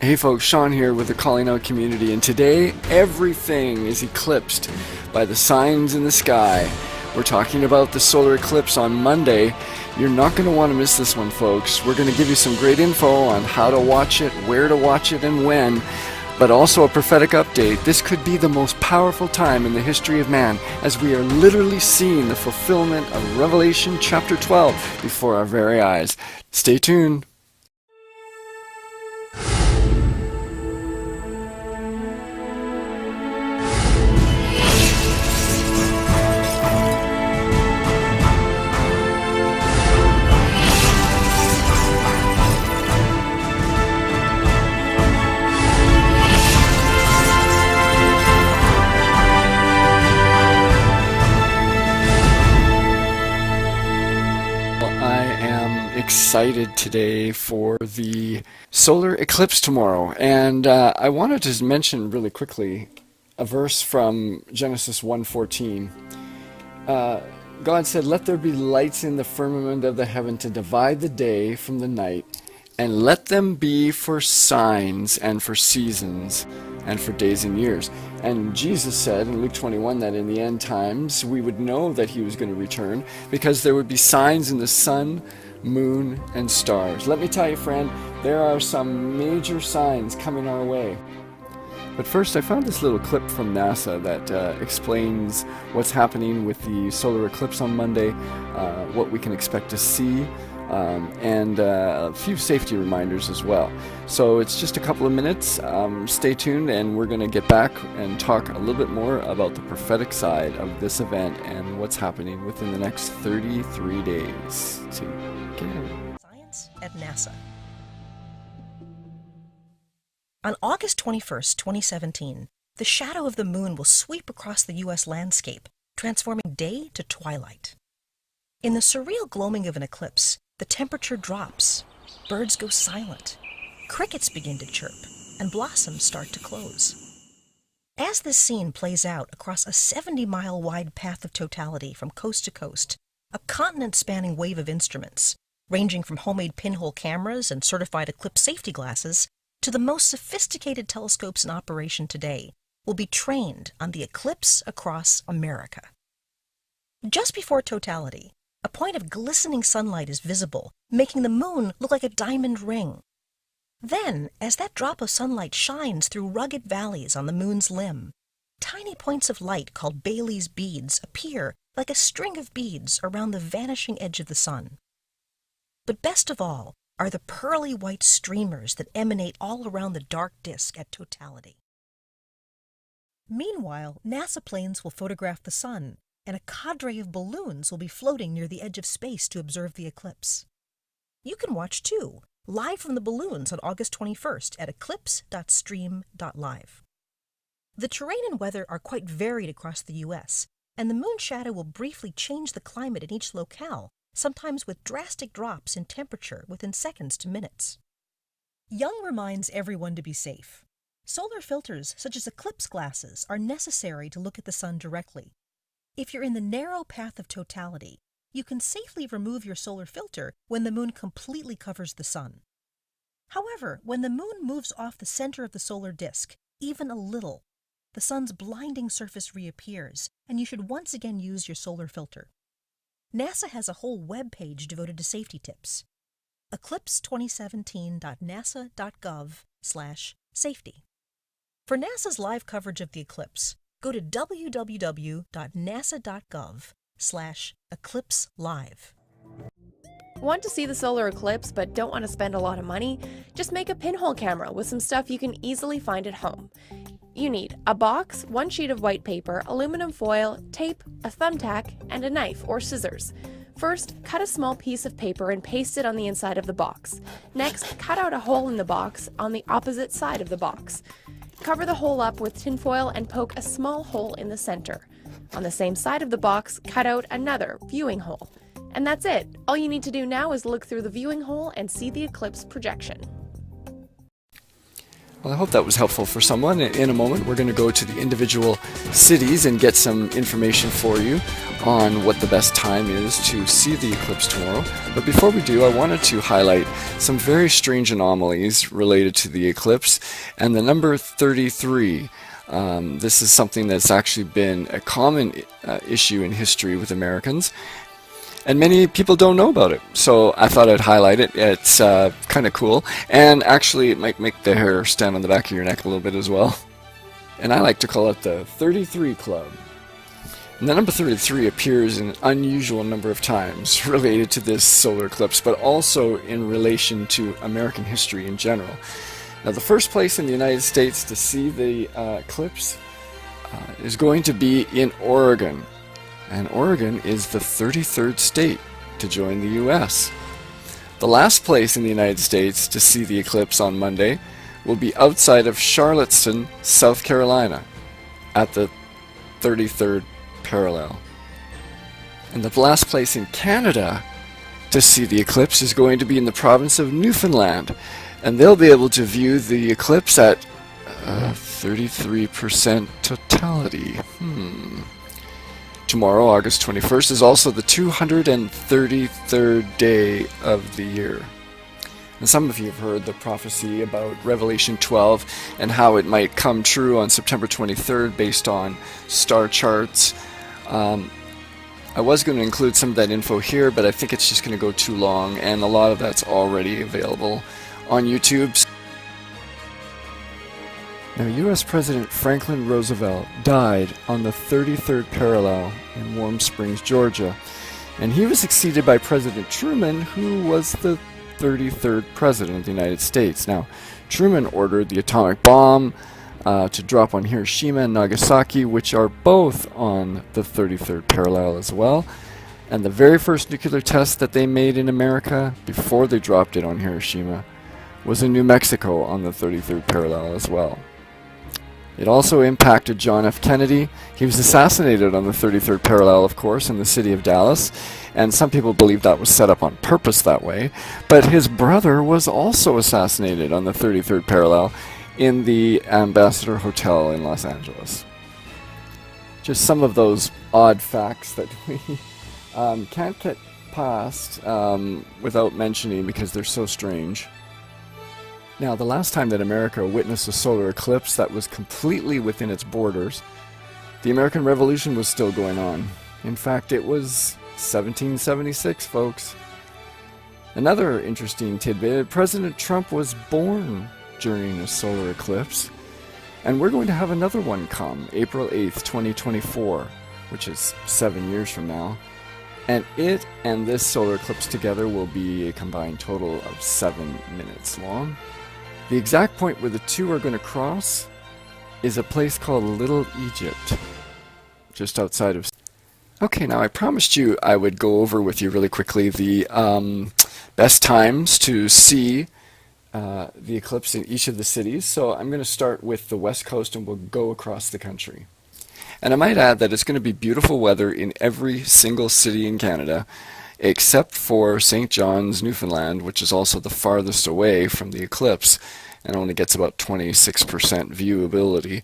Hey folks, Sean here with the CallOut community, and today everything is eclipsed by the signs in the sky. We're talking about the solar eclipse on Monday. You're not going to want to miss this one, folks. We're going to give you some great info on how to watch it, where to watch it, and when, but also a prophetic update. This could be the most powerful time in the history of man, as we are literally seeing the fulfillment of Revelation chapter 12 before our very eyes. Stay tuned. Excited today for the solar eclipse tomorrow, and I wanted to mention really quickly a verse from Genesis 1:14. God said, "Let there be lights in the firmament of the heaven to divide the day from the night, and let them be for signs and for seasons and for days and years." And Jesus said in Luke 21 that in the end times we would know that he was going to return because there would be signs in the sun, moon, and stars. Let me tell you, friend, there are some major signs coming our way. But first, I found this little clip from NASA that explains what's happening with the solar eclipse on Monday, what we can expect to see, and a few safety reminders as well. So it's just a couple of minutes. Stay tuned, and we're going to get back and talk a little bit more about the prophetic side of this event and what's happening within the next 33 days. Science at NASA. On August 21st, 2017, the shadow of the moon will sweep across the U.S. landscape, transforming day to twilight. In the surreal gloaming of an eclipse, the temperature drops, birds go silent, crickets begin to chirp, and blossoms start to close. As this scene plays out across a 70-mile wide path of totality from coast to coast, a continent-spanning wave of instruments, ranging from homemade pinhole cameras and certified eclipse safety glasses to the most sophisticated telescopes in operation today, will be trained on the eclipse across America. Just before totality, a point of glistening sunlight is visible, making the moon look like a diamond ring. Then, as that drop of sunlight shines through rugged valleys on the moon's limb, tiny points of light called Bailey's beads appear like a string of beads around the vanishing edge of the sun. But best of all are the pearly white streamers that emanate all around the dark disk at totality. Meanwhile, NASA planes will photograph the sun, and a cadre of balloons will be floating near the edge of space to observe the eclipse. You can watch too, live from the balloons on August 21st at eclipse.stream.live. The terrain and weather are quite varied across the U.S., and the moon shadow will briefly change the climate in each locale, sometimes with drastic drops in temperature within seconds to minutes. Young reminds everyone to be safe. Solar filters, such as eclipse glasses, are necessary to look at the sun directly. If you're in the narrow path of totality, you can safely remove your solar filter when the moon completely covers the sun. However, when the moon moves off the center of the solar disk, even a little, the sun's blinding surface reappears, and you should once again use your solar filter. NASA has a whole web page devoted to safety tips. eclipse2017.nasa.gov/safety. For NASA's live coverage of the eclipse, go to www.nasa.gov/eclipse-live. Want to see the solar eclipse but don't want to spend a lot of money? Just make a pinhole camera with some stuff you can easily find at home. You need a box, one sheet of white paper, aluminum foil, tape, a thumbtack, and a knife or scissors. First, cut a small piece of paper and paste it on the inside of the box. Next, cut out a hole in the box on the opposite side of the box. Cover the hole up with tinfoil and poke a small hole in the center. On the same side of the box, cut out another viewing hole. And that's it. All you need to do now is look through the viewing hole and see the eclipse projection. Well, I hope that was helpful for someone. In a moment, we're going to go to the individual cities and get some information for you on what the best time is to see the eclipse tomorrow. But before we do, I wanted to highlight some very strange anomalies related to the eclipse and the number 33. This is something that's actually been a common issue in history with Americans. And many people don't know about it, so I thought I'd highlight it. It's kind of cool, and actually it might make the hair stand on the back of your neck a little bit as well. And I like to call it the 33 Club. And the number 33 appears an unusual number of times related to this solar eclipse, but also in relation to American history in general. Now, the first place in the United States to see the eclipse is going to be in Oregon. And Oregon is the 33rd state to join the U.S. The last place in the United States to see the eclipse on Monday will be outside of Charlottesville, South Carolina, at the 33rd parallel. And the last place in Canada to see the eclipse is going to be in the province of Newfoundland, and they'll be able to view the eclipse at 33% totality. Tomorrow, August 21st, is also the 233rd day of the year. And some of you have heard the prophecy about Revelation 12 and how it might come true on September 23rd based on star charts. I was going to include some of that info here, but I think it's just going to go too long, and a lot of that's already available on YouTube. Now, U.S. President Franklin Roosevelt died on the 33rd parallel in Warm Springs, Georgia, and he was succeeded by President Truman, who was the 33rd President of the United States. Now, Truman ordered the atomic bomb to drop on Hiroshima and Nagasaki, which are both on the 33rd parallel as well. And the very first nuclear test that they made in America before they dropped it on Hiroshima was in New Mexico on the 33rd parallel as well. It also impacted John F. Kennedy. He was assassinated on the 33rd parallel, of course, in the city of Dallas, and some people believe that was set up on purpose that way. But his brother was also assassinated on the 33rd parallel in the Ambassador Hotel in Los Angeles. Just some of those odd facts that we can't get past without mentioning because they're so strange. Now, the last time that America witnessed a solar eclipse that was completely within its borders, the American Revolution was still going on. In fact, it was 1776, folks. Another interesting tidbit, President Trump was born during a solar eclipse, and we're going to have another one come April 8th, 2024, which is 7 years from now. And it and this solar eclipse together will be a combined total of 7 minutes long. The exact point where the two are going to cross is a place called Little Egypt, just outside of... Okay, now I promised you I would go over with you really quickly the best times to see the eclipse in each of the cities. So I'm going to start with the West Coast and we'll go across the country. And I might add that it's going to be beautiful weather in every single city in Canada, except for St. John's, Newfoundland, which is also the farthest away from the eclipse and only gets about 26% viewability.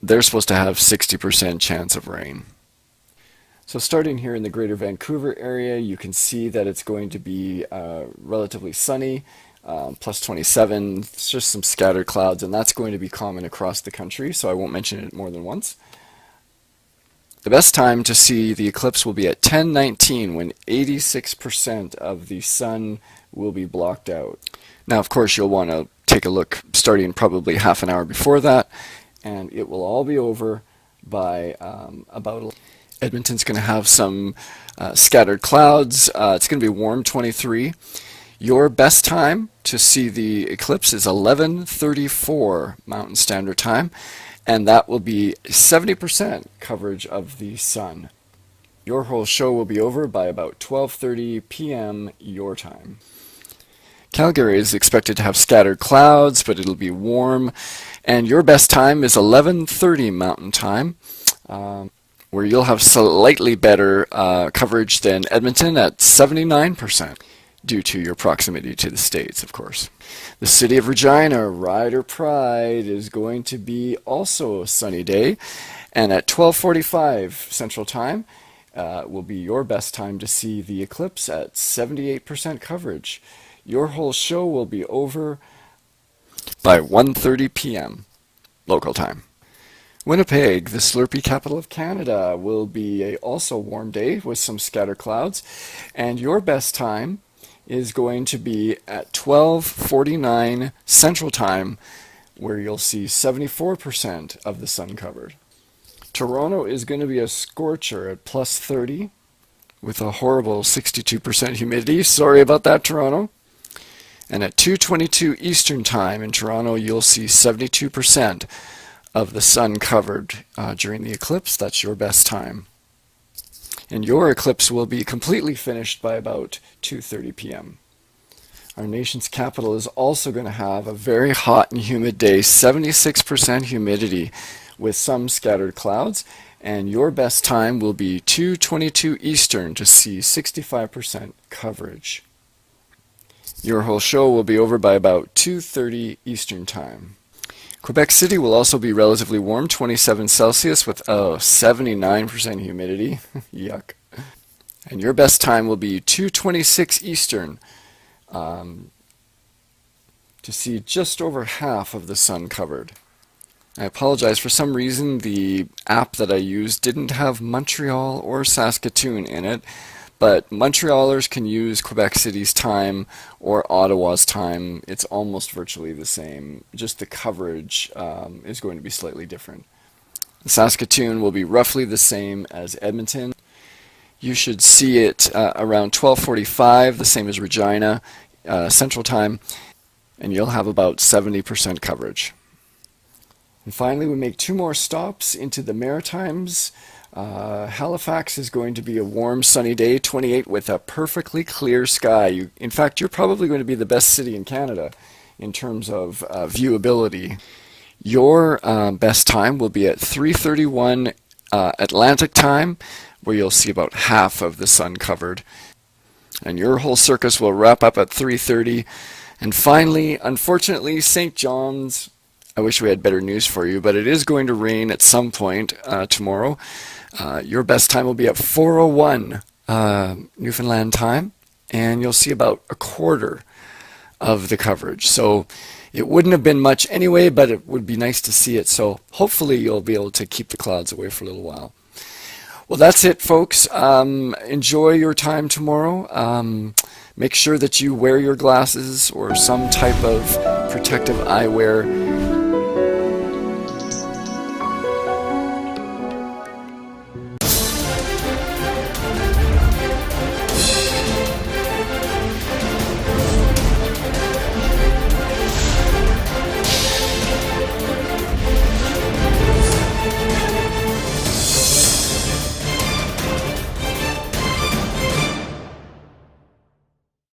They're supposed to have 60% chance of rain. So starting here in the greater Vancouver area, you can see that it's going to be relatively sunny, plus 27, it's just some scattered clouds, and that's going to be common across the country, so I won't mention it more than once. The best time to see the eclipse will be at 10:19 when 86% of the sun will be blocked out. Now, of course, you'll want to take a look starting probably half an hour before that, and it will all be over by about... Edmonton's going to have some scattered clouds. It's going to be warm, 23. Your best time to see the eclipse is 11:34 Mountain Standard Time, and that will be 70% coverage of the sun. Your whole show will be over by about 12:30 p.m. your time. Calgary is expected to have scattered clouds, but it'll be warm, and your best time is 11:30 Mountain Time, where you'll have slightly better coverage than Edmonton at 79%. due to your proximity to the States, of course. The city of Regina, Rider Pride, is going to be also a sunny day, and at 12:45 Central Time will be your best time to see the eclipse at 78% coverage. Your whole show will be over by 1:30 p.m. local time. Winnipeg, the Slurpee capital of Canada, will be a also warm day with some scattered clouds, and your best time is going to be at 12:49 Central Time, where you'll see 74% of the sun covered. Toronto is going to be a scorcher at plus 30 with a horrible 62% humidity. Sorry about that, Toronto. And at 2:22 Eastern Time in Toronto, you'll see 72% of the sun covered during the eclipse. That's your best time. And your eclipse will be completely finished by about 2:30 p.m. Our nation's capital is also going to have a very hot and humid day, 76% humidity with some scattered clouds, and your best time will be 2:22 Eastern to see 65% coverage. Your whole show will be over by about 2:30 Eastern Time. Quebec City will also be relatively warm, 27 Celsius with 79% humidity. Yuck. And your best time will be 2:26 Eastern to see just over half of the sun covered. I apologize, for some reason the app that I used didn't have Montreal or Saskatoon in it, but Montrealers can use Quebec City's time or Ottawa's time. It's almost virtually the same, just the coverage is going to be slightly different. Saskatoon will be roughly the same as Edmonton. You should see it around 12:45, the same as Regina, Central Time, and you'll have about 70% coverage. And finally, we make two more stops into the Maritimes. Halifax is going to be a warm, sunny day, 28 with a perfectly clear sky. In fact, you're probably going to be the best city in Canada in terms of viewability. Your best time will be at 3:31 Atlantic time, where you'll see about half of the sun covered. And your whole circus will wrap up at 3:30. And finally, unfortunately, St. John's, I wish we had better news for you, but it is going to rain at some point tomorrow. Your best time will be at 4:01 Newfoundland time, and you'll see about a quarter of the coverage. So it wouldn't have been much anyway, but it would be nice to see it. So hopefully you'll be able to keep the clouds away for a little while. Well, that's it, folks. Enjoy your time tomorrow. Make sure that you wear your glasses or some type of protective eyewear.